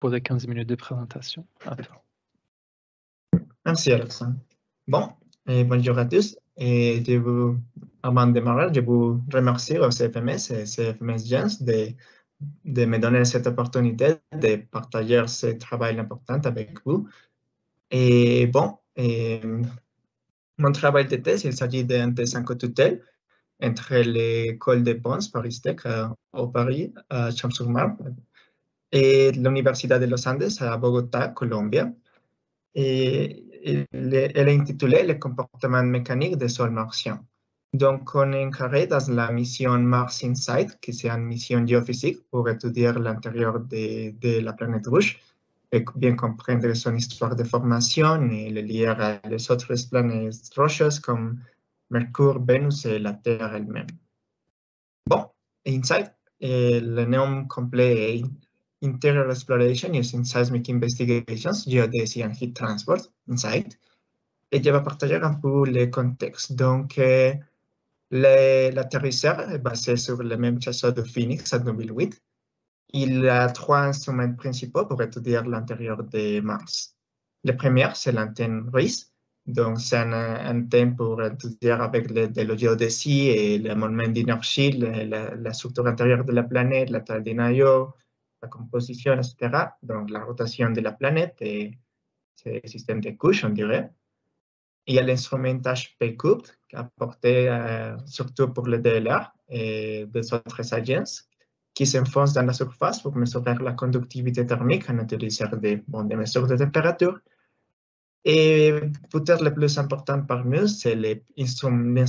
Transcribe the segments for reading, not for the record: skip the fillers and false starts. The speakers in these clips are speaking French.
pour les 15 minutes de présentation. Attends. Merci Alexandre. Bon, bonjour à tous. Avant de démarrer, je vous remercie au CFMS et CFMS Gens de me donner cette opportunité de partager ce travail important avec vous. Et bon, mon travail de thèse, il s'agit d'un thèse en co-tutelle entre l'école de Pons, Paris Tech, au Paris, à Champs-sur-Marne, et l'Université de Los Andes, à Bogotá, Colombie. Et elle est intitulée Le comportement mécanique des sols martiens. Donc, on est encarré dans la mission Mars Insight, qui est une mission géophysique pour étudier l'intérieur de la planète rouge et bien comprendre son histoire de formation et le lier à les autres planètes rocheuses comme Mercure, Vénus et la Terre elle-même. Bon, Insight, le nom complet est Interior Exploration Using Seismic Investigations, Geodesy and Heat Transport, InSight. Et je vais partager un peu le contexte. Donc, l'atterrisseur est basé sur le même chasseur de Phoenix en 2008. Il a trois instruments principaux pour étudier l'intérieur de Mars. Le premier, c'est l'antenne RIS. Donc, c'est un thème pour étudier avec de la géodésie et le mouvement d'inertie, la structure intérieure de la planète, la taille des noyaux, la composition, etc. Donc, la rotation de la planète et ce système de couches, on dirait. Il y a l'instrument HP-Cube, apporté surtout pour le DLR et des autres agences, qui s'enfonce dans la surface pour mesurer la conductivité thermique en utilisant des mesures de température. Et peut-être le plus important parmi eux, c'est l'instrument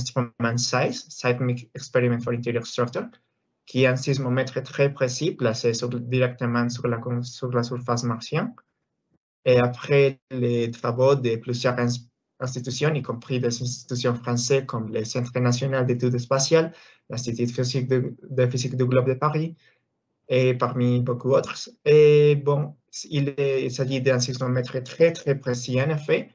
SEIS, Seismic Experiment for Interior Structure, qui est un sismomètre très précis placé directement sur la surface martienne. Et après les travaux de plusieurs institutions, y compris des institutions françaises comme le Centre national d'études spatiales, l'Institut de physique du Globe de Paris, et parmi beaucoup d'autres. Et bon, il s'agit d'un sismomètre très, très précis, en effet.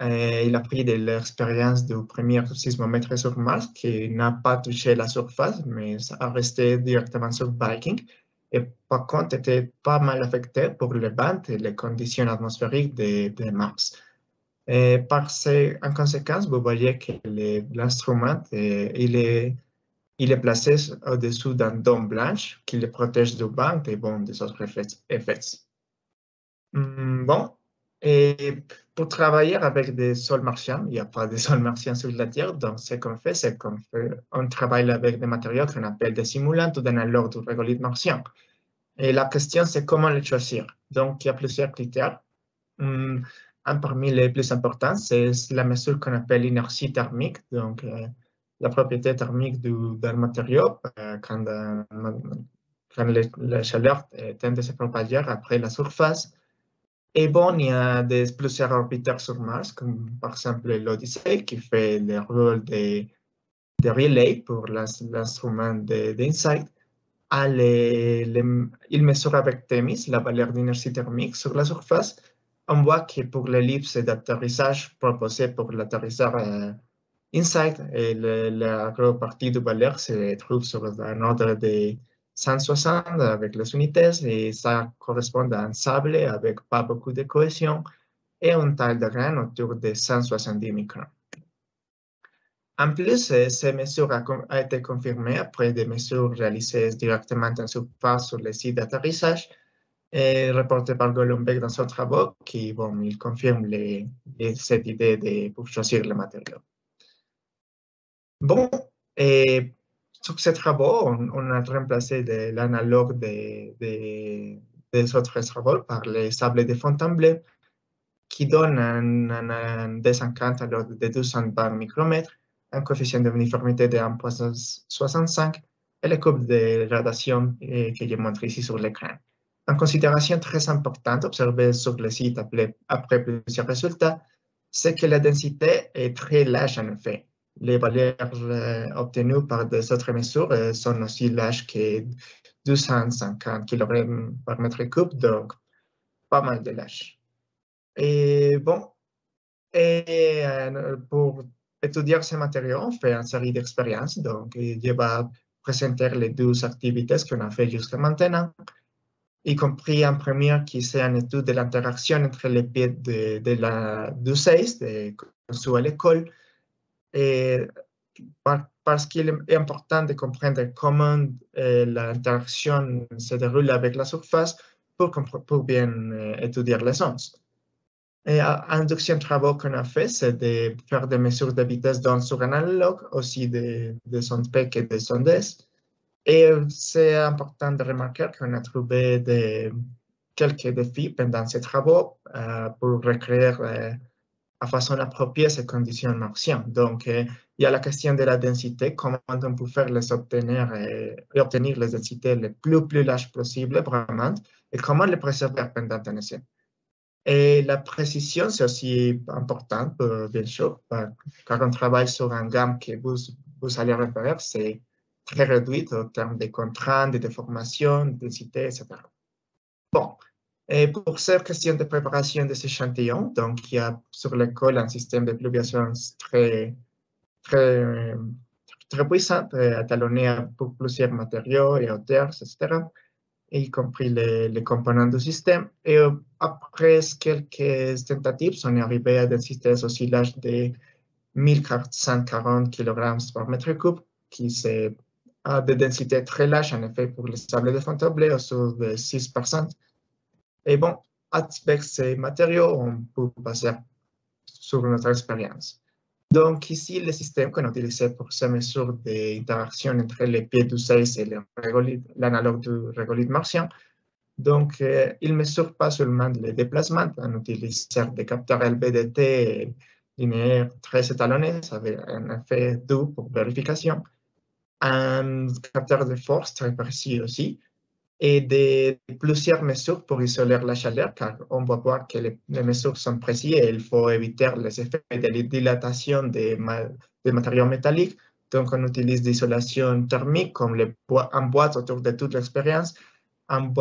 Il a pris de l'expérience du premier sismomètre sur Mars, qui n'a pas touché la surface, mais a resté directement sur Viking. Et par contre, était pas mal affecté pour les bandes et les conditions atmosphériques de Mars. Et en conséquence, vous voyez que l'instrument, il est placé au-dessous d'un dôme blanche qui le protège du vent et bon, des autres effets. Bon, et pour travailler avec des sols martiens, il n'y a pas de sols martiens sur la Terre, donc ce qu'on fait, c'est qu'on travaille avec des matériaux qu'on appelle des simulants ou des analogues du régolithe martien. Et la question, c'est comment les choisir. Donc, il y a plusieurs critères. Un parmi les plus importants, c'est la mesure qu'on appelle l'inertie thermique, donc la propriété thermique d'un matériau quand la chaleur tend à se propager après la surface. Et bon, il y a plusieurs orbiteurs sur Mars, comme par exemple l'Odyssey, qui fait le rôle de relais pour l'instrument d'InSight. Il mesure avec Thémis la valeur d'inertie thermique sur la surface. On voit que pour l'ellipse d'atterrissage proposée pour l'atterrisseur InSight, la grosse partie de valeur se trouve sur un ordre de 160 avec les unités et ça correspond à un sable avec pas beaucoup de cohésion et une taille de grain autour de 170 microns. En plus, ces mesures ont été confirmées après des mesures réalisées directement en surface sur le site d'atterrissage et reportées par Golombek dans ses travaux qui, bon, il confirme cette idée pour choisir le matériau. Bon, et sur ces travaux, on a remplacé l'analogue des autres travaux par les sables de Fontainebleau qui donnent un désencante à l'ordre de 220 micromètres, un coefficient d'uniformité de 1,65 et les courbes de radiation que je montre ici sur l'écran. En considération très importante observée sur le site après plusieurs résultats, c'est que la densité est très large en effet. Les valeurs obtenues par des autres mesures sont aussi larges que 250 kg par mètre cube, donc pas mal de large. Et bon, pour étudier ces matériaux, on fait une série d'expériences. Donc, je vais présenter les deux activités qu'on a fait jusqu'à maintenant. y compris en première qui c'est une étude de l'interaction entre les pieds du 6, de conçu à l'école, et parce qu'il est important de comprendre comment l'interaction se déroule avec la surface pour bien étudier les ondes. Et un deuxième travail qu'on a fait, c'est de faire des mesures de vitesse d'onde sur un analogue, aussi des ondes PEC et des ondes S. Et c'est important de remarquer qu'on a trouvé quelques défis pendant ces travaux pour recréer à façon appropriée ces conditions martiennes. Donc, il y a la question de la densité, comment on peut faire les obtenir et obtenir les densités les plus larges possibles, vraiment, et comment les préserver pendant un essai. Et la précision, c'est aussi important, bien sûr, car on travaille sur une gamme que vous allez repérer, c'est très réduite en termes de contraintes, de déformations, de densité, etc. Bon, et pour cette question de préparation des échantillons, donc il y a sur l'école un système de pluviation très, très puissant, étalonné pour plusieurs matériaux et hauteurs, etc., y compris les components du système. Et après quelques tentatives, on est arrivé à des densités aussi larges de 1440 kg par mètre cube, qui a des densités très larges, en effet, pour les sables de Fontainebleau, autour de 6%. Et bon, avec ces matériaux, on peut passer sur notre expérience. Donc ici, le système qu'on a utilisé pour ces mesures d'interaction entre les pieds du 6 et l'analogue du régolithe martien. Donc, il ne mesure pas seulement les déplacements en utilisant des capteurs LVDT linéaires très étalonnés, ça avait un effet doux pour vérification, un capteur de force très précis aussi, et plusieurs mesures pour isoler la chaleur, car on va voir que les mesures sont précises et il faut éviter les effets de dilatation des matériaux métalliques. Donc, on utilise l'isolation thermique, comme en boîte autour de toute l'expérience, en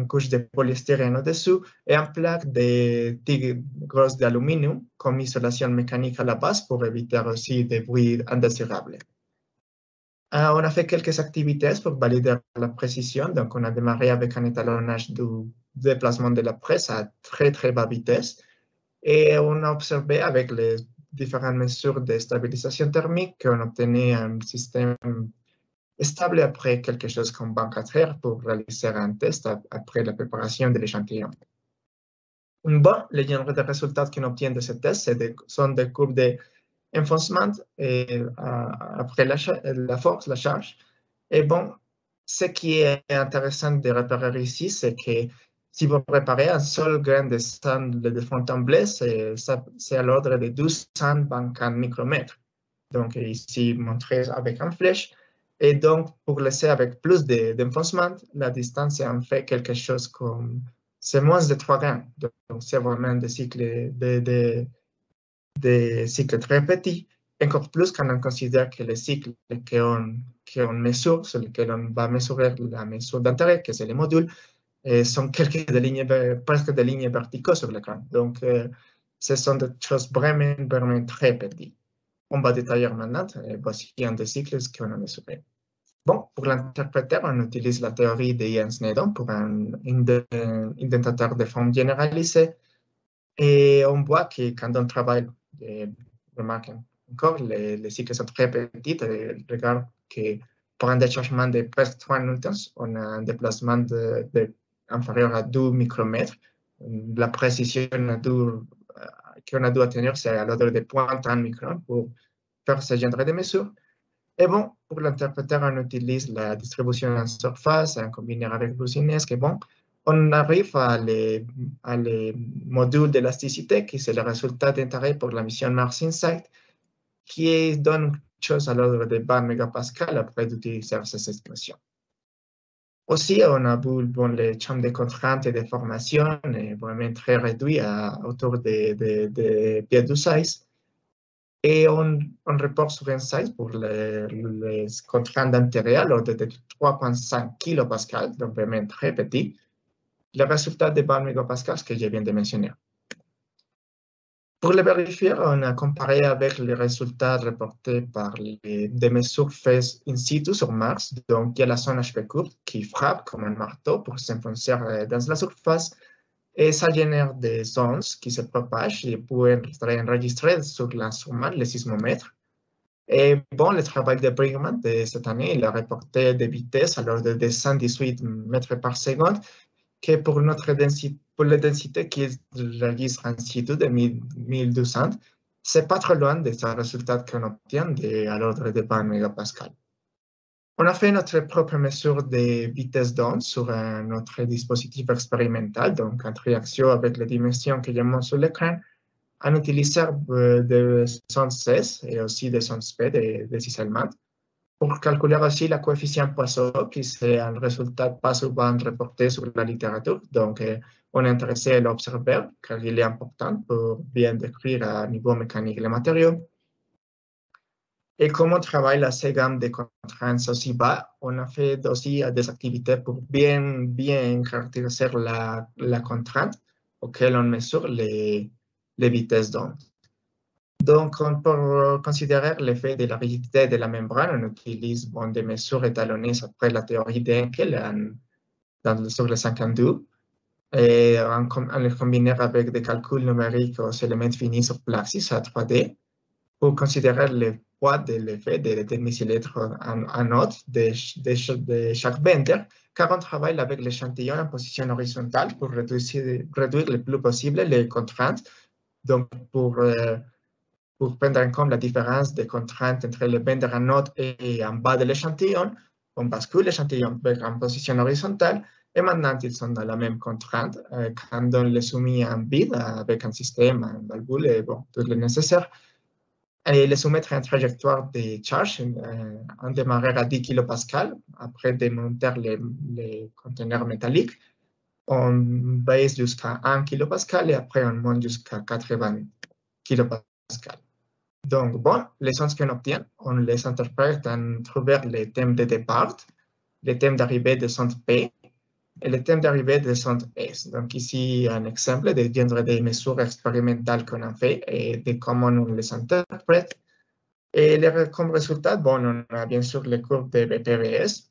couche de polystyrène au-dessous et en plaque de tigres grosses d'aluminium comme isolation mécanique à la base pour éviter aussi des bruits indésirables. On a fait quelques activités pour valider la précision. Donc, on a démarré avec un étalonnage du déplacement de la presse à très basse vitesse. Et on a observé avec les différentes mesures de stabilisation thermique qu'on obtenait un système stable après quelque chose comme 24 heures pour réaliser un test après la préparation de l'échantillon. Bon, les résultats qu'on obtient de ce test sont des courbes d'enfoncement après la force, la charge. Et bon, ce qui est intéressant de repérer ici, c'est que si vous préparez un seul grain de sang de Fontainebleau, c'est à l'ordre de 224 micromètres. Donc ici, montré avec une flèche. Et donc, pour laisser avec plus d'enfoncement, la distance est en fait quelque chose comme, c'est moins de 3 grains. Donc, c'est vraiment des cycles, des cycles très petits. Encore plus quand on considère que les cycles qu'on mesure, sur lesquels on va mesurer la mesure d'intérêt, que c'est les modules, sont presque des lignes verticales sur l'écran. Donc, ce sont des choses vraiment très petites. On va détailler maintenant, voici un des cycles qu'on a mesuré. Bon, pour l'interpréter, on utilise la théorie de Jens Nedon pour un indentateur de forme généralisée. Et on voit que quand on travaille, remarquez encore, les cycles sont très petits. Regarde que pour un déchargement de presque 3 newtons, on a un déplacement inférieur à 2 micromètres. La précision qu'on a dû atteindre, c'est à l'ordre de 0.1 microns pour faire ce genre de mesures. Et bon, pour l'interpréteur, on utilise la distribution en surface, en combinaison avec Boussinesq. Et bon, on arrive à les modules d'élasticité, qui c'est le résultat d'intérêt pour la mission Mars Insight, qui donne une chose à l'ordre de 20 mégapascales après d'utiliser ces expressions. Aussi, on a vu les champs de contraintes et de formation vraiment très réduits autour des pieds du 6. Et on reporte sur Insight pour les contraintes d'intérêt à l'ordre de 3,5 kilopascales, donc vraiment très petit. Le résultat de 20 mégapascales que je viens de mentionner. Pour le vérifier, on a comparé avec les résultats reportés par des mesures faites in situ sur Mars. Donc, il y a la zone HP courte qui frappe comme un marteau pour s'enfoncer dans la surface et ça génère des ondes qui se propagent et peuvent être enregistrées sur l'instrument, le sismomètre. Et bon, le travail de Brinkman de cette année, il a reporté des vitesses à l'ordre de 118 mètres par seconde, que pour notre densité, pour la densité qui registre en situ de 1200, c'est pas trop loin de ce résultat qu'on obtient à l'ordre de 20 mégapascales. On a fait notre propre mesure de vitesse d'onde sur notre dispositif expérimental, donc en réaction avec les dimensions que je montre sur l'écran, en utilisant des sondes CES et aussi des sondes SPED et des isolements pour calculer aussi la coefficient Poisson, qui c'est un résultat pas souvent reporté sur la littérature. Donc, on est intéressé à l'observer car il est important pour bien décrire à niveau mécanique les matériaux. Et comme on travaille la gamme de contraintes aussi bas, on a fait aussi des activités pour bien caractériser la contrainte auquel on mesure les vitesses d'onde. Donc, pour considérer l'effet de la rigidité de la membrane, on utilise des mesures étalonnées après la théorie d'Henkel sur le 52 et on les combine avec des calculs numériques aux éléments finis sur Plaxis à 3D pour considérer le poids de l'effet des demi-cylindres en note de chaque bender, car on travaille avec l'échantillon en position horizontale pour réduire le plus possible les contraintes. Donc, pour prendre en compte la différence des contraintes entre le bender en note et en bas de l'échantillon, on bascule l'échantillon en position horizontale et maintenant ils sont dans la même contrainte quand on les soumet en vide avec un système, un valvule et tout le nécessaire. Et les soumettre à une trajectoire de charge, on démarre à 10 kPa après démonter les conteneurs métalliques. On baisse jusqu'à 1 kPa et après on monte jusqu'à 80 kPa. Donc, bon, les sons qu'on obtient, on les interprète en trouvant les thèmes de départ, les thèmes d'arrivée de sonde P et les thèmes d'arrivée de sonde S. Donc, ici, un exemple de genre des mesures expérimentales qu'on a fait et de comment on les interprète. Et comme résultat, bon, on a bien sûr les courbes de BPBS.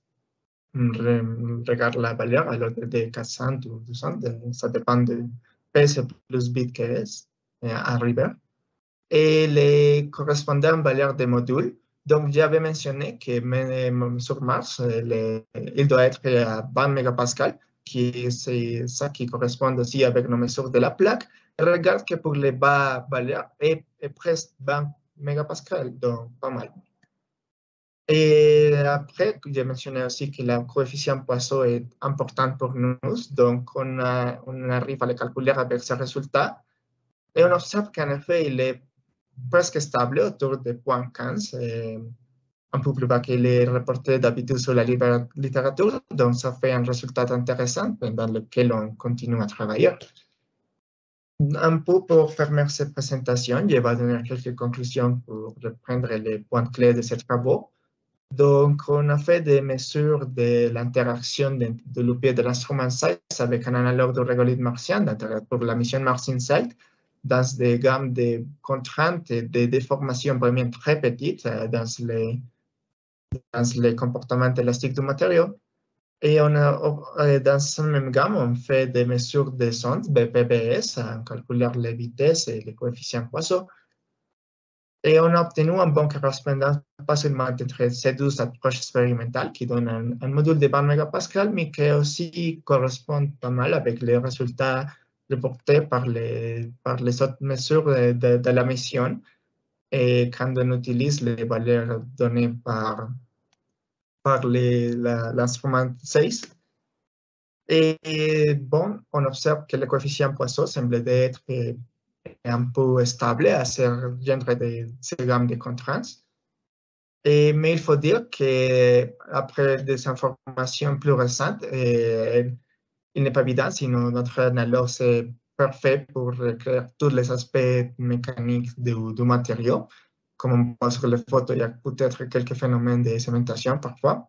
On regarde la valeur à l'ordre de 400 ou 200, ça dépend de P plus bit que S arrivé. Et les correspondants valeurs des modules. Donc, j'avais mentionné que sur Mars, il doit être à 20 mégapascales, c'est ça qui correspond aussi avec nos mesures de la plaque. Et regarde que pour les bas valeurs, est presque 20 mégapascales, donc pas mal. Et après, j'ai mentionné aussi que le coefficient Poisson est important pour nous, donc on arrive à le calculer avec ces résultats. Et on observe qu'en effet, il est presque stable autour de 0.15, un peu plus bas qu'il est reporté d'habitude sur la littérature. Donc, ça fait un résultat intéressant dans lequel on continue à travailler. Un peu pour fermer cette présentation, je vais donner quelques conclusions pour reprendre les points clés de ces travaux. Donc, on a fait des mesures de l'interaction de l'UP de l'instrument SITE avec un analogue de régolithe martien pour la mission Mars Insight dans des gammes de contraintes et de déformations vraiment très petites dans les comportements élastiques du matériau. Et on a, dans cette même gamme, on fait des mesures de sondes BPBS, en calculant les vitesses et les coefficients Poisson. Et on a obtenu une bonne correspondance, pas seulement entre ces deux approches expérimentales qui donnent un module de 20 mégapascales, mais qui aussi correspondent pas mal avec les résultats reportés par les autres mesures de la mission. Et quand on utilise les valeurs données par l'instrument 6. Et bon, on observe que le coefficient Poisson semble être un peu stable à ce genre de ces gammes de contraintes. Mais il faut dire qu'après des informations plus récentes, il n'est pas évident si notre analogue c'est parfait pour recréer tous les aspects mécaniques du matériau. Comme on voit sur les photos, il y a peut-être quelques phénomènes de cémentation parfois.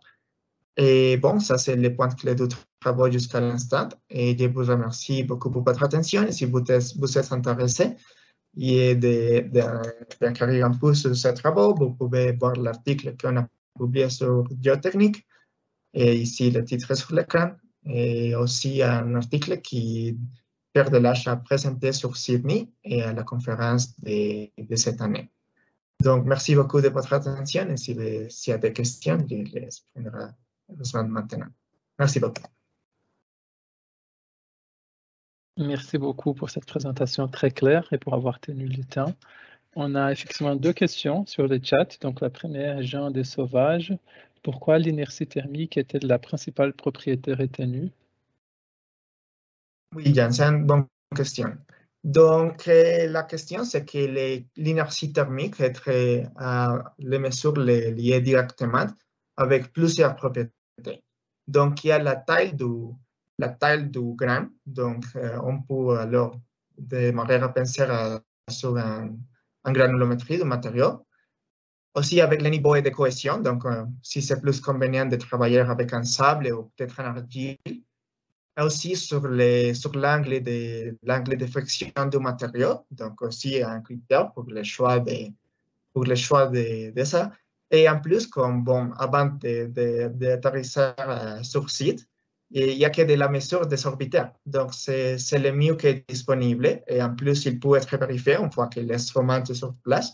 Et bon, ça c'est les points clés du travail jusqu'à l'instant. Et je vous remercie beaucoup pour votre attention. Et si vous êtes intéressé, et d'acquérir un peu sur ces travaux, vous pouvez voir l'article qu'on a publié sur Géotechnique, et ici le titre sur l'écran, et aussi un article qui Pierre Delage a présenté sur Sydney et à la conférence de cette année. Donc, merci beaucoup de votre attention et s'il y a des questions, je les prendrai maintenant. Merci beaucoup. Merci beaucoup pour cette présentation très claire et pour avoir tenu le temps. On a effectivement 2 questions sur le chat. Donc, la première, Jean des Sauvages. Pourquoi l'inertie thermique était la principale propriété retenue? Oui, Jan, c'est une bonne question. Donc, la question, c'est que l'inertie thermique est les mesures liées directement avec plusieurs propriétés. Donc, il y a la taille du grain. Donc, on peut alors démarrer à penser sur une granulométrie du matériau. Aussi avec le niveau de cohésion. Donc, si c'est plus convenient de travailler avec un sable ou peut-être un argile, aussi sur l'angle de friction du matériau, donc aussi un critère pour le choix de ça. Et en plus, comme bon, avant d'atterrir sur site, il n'y a que de la mesure des orbitaires. Donc, c'est le mieux qui est disponible. Et en plus, il peut être vérifié une fois que l'instrument est sur place.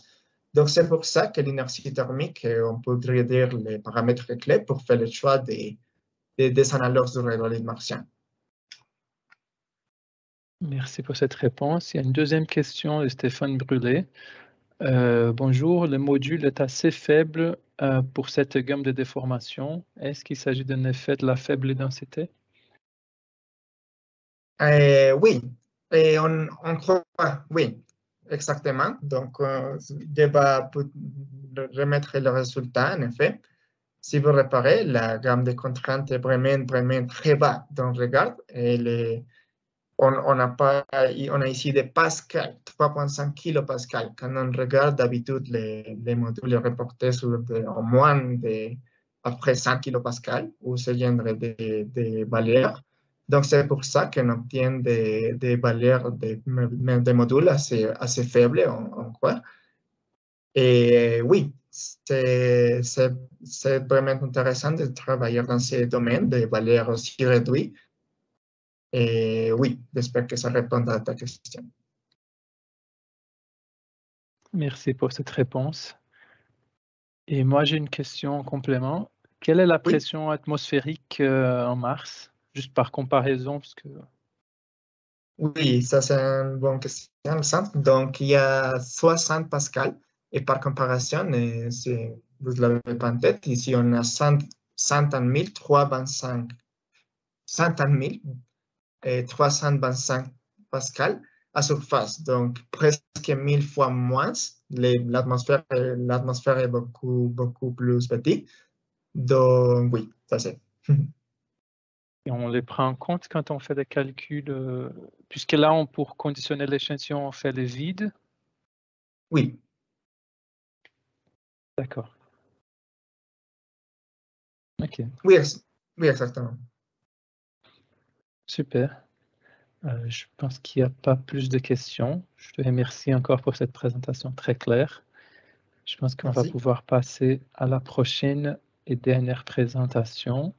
Donc, c'est pour ça que l'inertie thermique, on peut dire les paramètres clés pour faire le choix des analogues du rayonnement martien. Merci pour cette réponse. Il y a une deuxième question de Stéphane Brûlé. Bonjour, le module est assez faible pour cette gamme de déformation. Est-ce qu'il s'agit d'un effet de la faible densité? Oui, et on croit, oui, exactement. Donc, je vais remettre le résultat, en effet. Si vous réparez, la gamme de contraintes est vraiment, vraiment très bas dans le regard. Et on a ici des pascals, 3,5 kilopascals. Quand on regarde d'habitude les modules reportés sur au moins après 100 kilopascals, ou ce genre de valeurs. Donc, c'est pour ça qu'on obtient des valeurs de modules assez faibles, on croit. Et oui, c'est vraiment intéressant de travailler dans ces domaines de valeurs aussi réduites. Et oui, j'espère que ça répond à ta question. Merci pour cette réponse. Et moi, j'ai une question en complément. Quelle est la Oui. pression atmosphérique en Mars? Juste par comparaison, parce que... Oui, ça c'est une bonne question. Donc, il y a 60 pascal. Et par comparaison, vous ne l'avez pas en tête, ici on a 101 325, 101 et 325 pascal à surface. Donc, presque 1000 fois moins. L'atmosphère est beaucoup, beaucoup plus petite. Donc, oui, ça c'est. Et on les prend en compte quand on fait des calculs, puisque là, pour conditionner l'échantillon, on fait le vide. Oui. D'accord. OK. Oui, exactement. Super. Je pense qu'il n'y a pas plus de questions. Je te remercie encore pour cette présentation très claire. Je pense qu'on va Merci. pouvoir passer à la prochaine et dernière présentation.